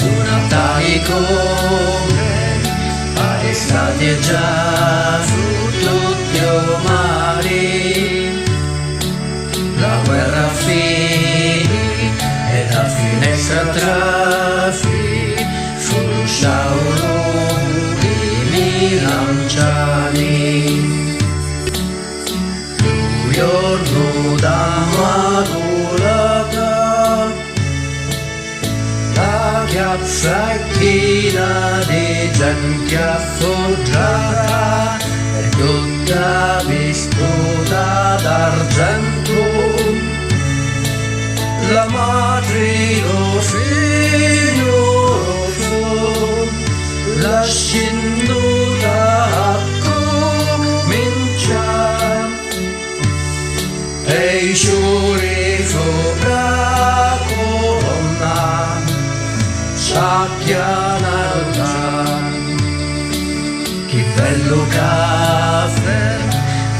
Natale come ad estate già su tutti i mari, la guerra finì e la finestra trafi sullo sciauro di Milanciani. Giorno d'Immacolata, la piazza è piena di gente affoggiata e tutta vestita d'argento. La madre lo figlio lo la scenduta a cominciare e i fiori sopra la colonna s'appianano. Che bello caffè,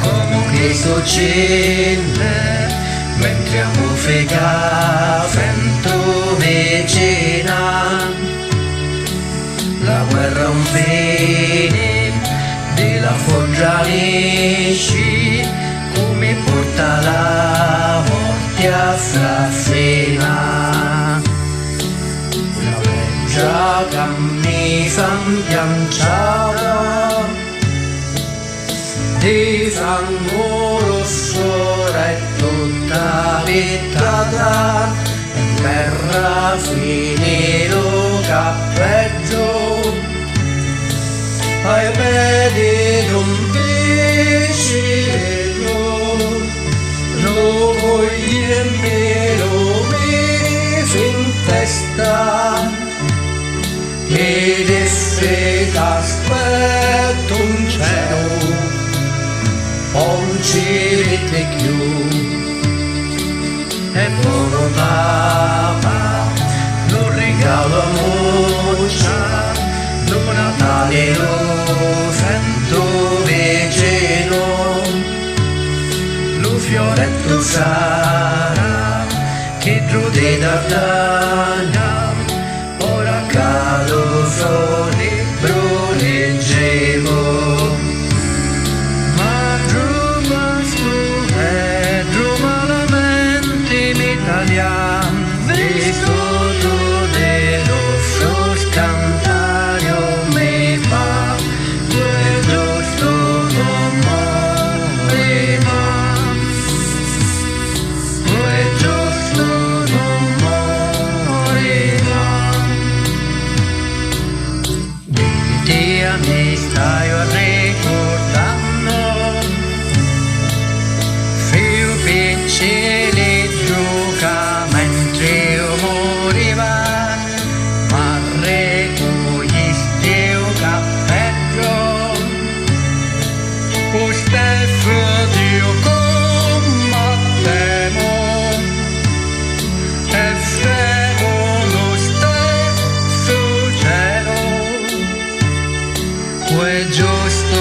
come che sto cene, mentre a musica sento vicina. La guerra un bene della foggianisci, come porta la morte assassina. La vecchia camisa impianciata di fango rosso è tutta vetrata, in terra finì lo cappeggio ai piedi d'un piscino. Lo voglio e me lo mise in testa ed esse t'aspetto un cielo, non ci vede più. E buono papà, lo regalo a Moccia, lo Natale lo sento vicino. Lo fioretto sarà che giù di Dardagna, ora cado sole leggevo. Ma giù basco e giù malamente m'italiano, visto tu dello scantario mi fa, quel giusto non muore mai. Quel giusto non muore mai. Di a me stai ricordando, figlio piccolo gioca mentre io moriva, ma recoglisti il cappello, lo stesso Dio combattemo e siamo lo stesso cielo. Quel giusto